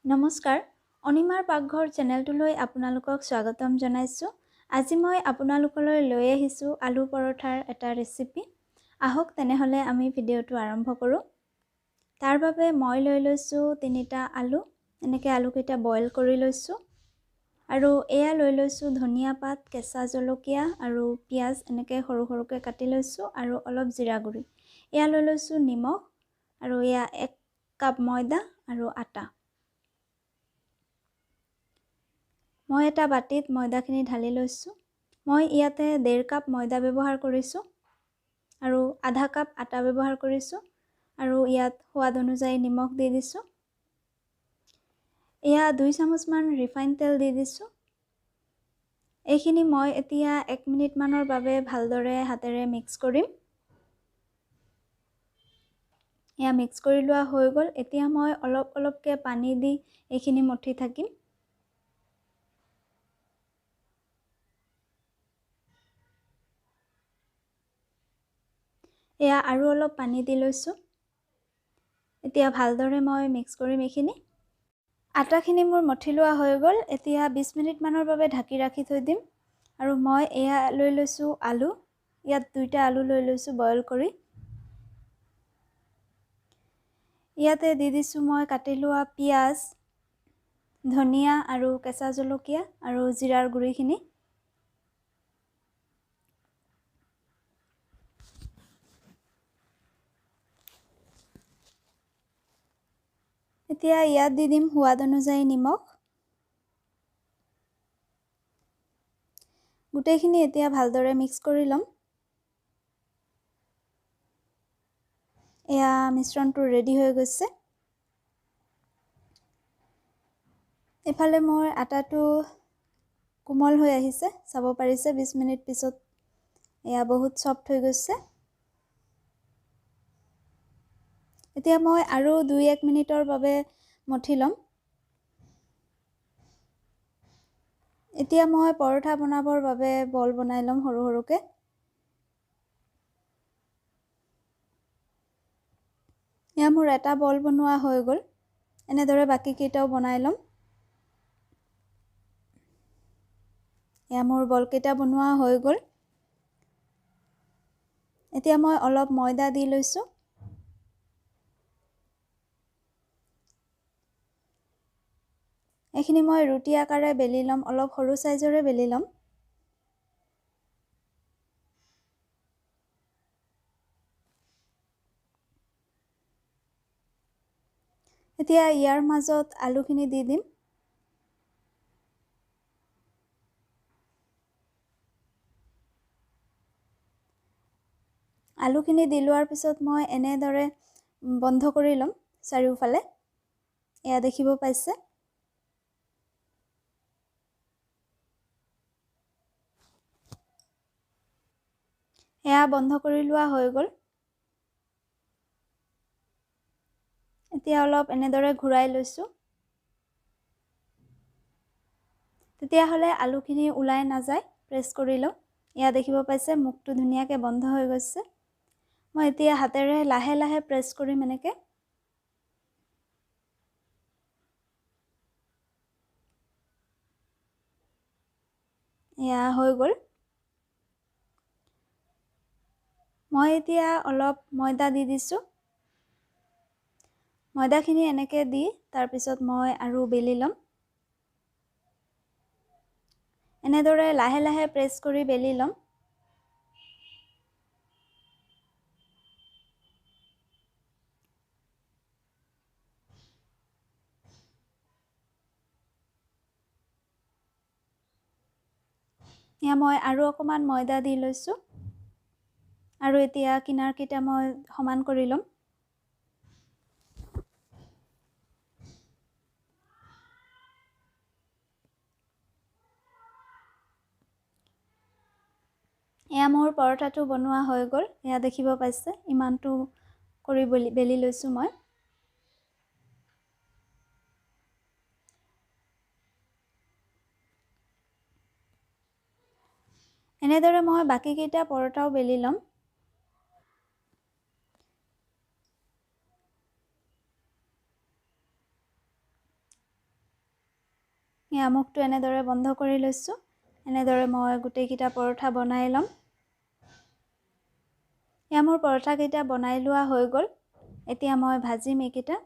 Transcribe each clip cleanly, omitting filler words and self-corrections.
নমস্কাৰ অনিমাৰ পাকঘৰ চেনেলটোলৈ আপোনালোকক স্বাগতম জনাইছোঁ। আজি মই আপোনালোকলৈ লৈ আহিছোঁ আলু পৰঠাৰ এটা ৰেচিপি। আহক তেনেহ'লে আমি ভিডিঅ'টো আৰম্ভ কৰোঁ। তাৰ বাবে মই লৈ লৈছোঁ 3টা আলু। এনেকৈ আলুকেইটা বইল কৰি লৈছোঁ। আৰু এয়া লৈ লৈছোঁ ধনিয়া পাত, কেঁচা জলকীয়া আৰু পিঁয়াজ এনেকৈ সৰু সৰুকৈ কাটি লৈছোঁ আৰু অলপ জিৰা গুড়ি। এয়া লৈ লৈছোঁ নিমখ আৰু এয়া 1 কাপ ময়দা আৰু আটা। মই এটা বাটিত ময়দাখিনি ঢালি লৈছোঁ। মই ইয়াতে 1.5 কাপ ময়দা ব্যৱহাৰ কৰিছোঁ আৰু আধা কাপ আটা ব্যৱহাৰ কৰিছোঁ আৰু ইয়াত সোৱাদ অনুযায়ী নিমখ দি দিছোঁ। এয়া 2 চামুচমান ৰিফাইন তেল দি দিছোঁ। এইখিনি মই এতিয়া 1 মিনিটমানৰ বাবে ভালদৰে হাতেৰে মিক্স কৰিম। এয়া মিক্স কৰি লোৱা হৈ গ'ল। এতিয়া মই অলপ অলপকৈ পানী দি এইখিনি মঠি থাকিম। এয়া আৰু অলপ পানী দি লৈছোঁ। এতিয়া ভালদৰে মই মিক্স কৰিম এইখিনি। আটাখিনি মোৰ মঠি লোৱা হৈ গ'ল। এতিয়া 20 মিনিটমানৰ বাবে ঢাকি ৰাখি থৈ দিম। আৰু মই এয়া লৈ লৈছোঁ আলু। ইয়াত 2টা আলু লৈ লৈছোঁ বইল কৰি। ইয়াতে দি দিছোঁ মই কাটি লোৱা পিঁয়াজ, ধনিয়া আৰু কেঁচা জলকীয়া আৰু জিৰাৰ গুড়িখিনি। এতিয়া ইয়াত দি দিম সোৱাদ অনুযায়ী নিমখ। গোটেইখিনি এতিয়া ভালদৰে মিক্স কৰি ল'ম। এয়া মিশ্ৰণটো ৰেডি হৈ গৈছে। এফালে মোৰ আটাটো কোমল হৈ আহিছে, চাব পাৰিছে 20 মিনিট পিছত এয়া বহুত সফ্ট হৈ গৈছে। এতিয়া মই আৰু 2-1 মিনিটৰ বাবে মঠি ল'ম। এতিয়া মই পৰঠা বনাবৰ বাবে বল বনাই ল'ম সৰু সৰুকৈ। এয়া মোৰ এটা বল বনোৱা হৈ গ'ল। এনেদৰে বাকীকেইটাও বনাই ল'ম। এয়া মোৰ বলকেইটা বনোৱা হৈ গ'ল। এতিয়া মই অলপ ময়দা দি লৈছোঁ। এইখিনি মই ৰুটি আকাৰে বেলি ল'ম, অলপ সৰু চাইজৰে বেলি ল'ম। এতিয়া ইয়াৰ মাজত আলুখিনি দি দিম। আলুখিনি দি লোৱাৰ পিছত মই এনেদৰে বন্ধ কৰি ল'ম চাৰিওফালে। এয়া দেখিব পাইছে। এয়া বন্ধ কৰি লোৱা হৈ গ'ল। এতিয়া অলপ এনেদৰে ঘূৰাই লৈছোঁ। তেতিয়াহ'লে আলুখিনি ওলাই নাযায়, প্ৰেছ কৰি লওঁ। এয়া দেখিব পাইছে মুখটো ধুনীয়াকৈ বন্ধ হৈ গৈছে। মই এতিয়া হাতেৰে লাহে লাহে প্ৰেছ কৰিম এনেকৈ। এয়া হৈ গ'ল। মই এতিয়া অলপ ময়দা দি দিছোঁ। ময়দাখিনি এনেকৈ দি তাৰপিছত মই আৰু বেলি ল'ম। এনেদৰে লাহে লাহে প্ৰেছ কৰি বেলি ল'ম। এয়া মই আৰু অকণমান ময়দা দি লৈছোঁ। আৰু এতিয়া কিনাৰকেইটা মই সমান কৰি ল'ম। এয়া মোৰ পৰঠাটো বনোৱা হৈ গ'ল। এয়া দেখিব পাইছে ইমানটো কৰি বেলি লৈছোঁ মই। এনেদৰে মই বাকীকেইটা পৰঠাও বেলি ল'ম। এয়া মুখটো এনেদৰে বন্ধ কৰি লৈছোঁ। এনেদৰে মই গোটেইকেইটা পৰঠা বনাই ল'ম। এয়া মোৰ পৰঠাকেইটা বনাই লোৱা হৈ গ'ল। এতিয়া মই ভাজিম এইকেইটা।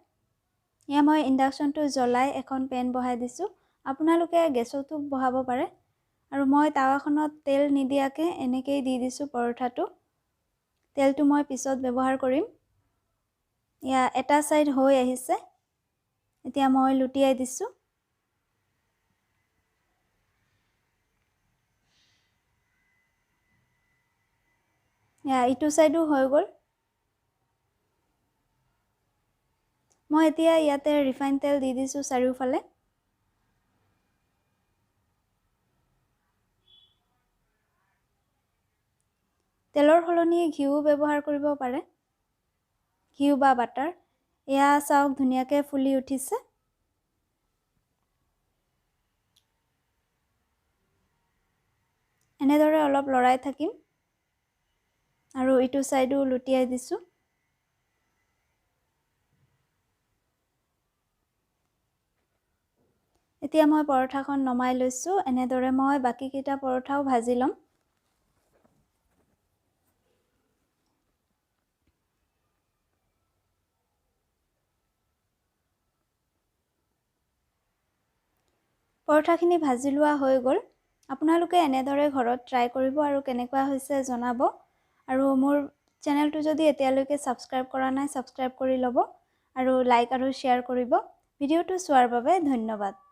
এয়া মই ইণ্ডাকশ্যনটো জ্বলাই এখন পেন বহাই দিছোঁ। আপোনালোকে গেছতো বহাব পাৰে। আৰু মই টাৱাখনত তেল নিদিয়াকৈ এনেকৈয়ে দি দিছোঁ পৰঠাটো। তেলটো মই পিছত ব্যৱহাৰ কৰিম। এয়া এটা ছাইড হৈ আহিছে। এতিয়া মই লুটিয়াই দিছোঁ। এয়া ইটো ছাইডো হৈ গ'ল। মই এতিয়া ইয়াতে ৰিফাইন তেল দি দিছোঁ চাৰিওফালে। তেলৰ সলনি ঘিউ ব্যৱহাৰ কৰিব পাৰে, ঘিউ বা বাটাৰ। এয়া চাওক ধুনীয়াকৈ ফুলি উঠিছে। এনেদৰে অলপ লৰাই থাকিম আৰু ইটো ছাইডো লুটিয়াই দিছোঁ। এতিয়া মই পৰঠাখন নমাই লৈছোঁ। এনেদৰে মই বাকীকেইটা পৰঠাও ভাজি ল'ম। পৰঠাখিনি ভাজি লোৱা হৈ গ'ল। আপোনালোকে এনেদৰে ঘৰত ট্ৰাই কৰিব আৰু কেনেকুৱা হৈছে জনাব। আৰু মোৰ চেনেলটো যদি এতিয়ালৈকে ছাবস্ক্ৰাইব কৰা নাই, ছাবস্ক্ৰাইব কৰি ল'ব আৰু লাইক আৰু শ্বেয়াৰ কৰিব। ভিডিঅ'টো চোৱাৰ বাবে ধন্যবাদ।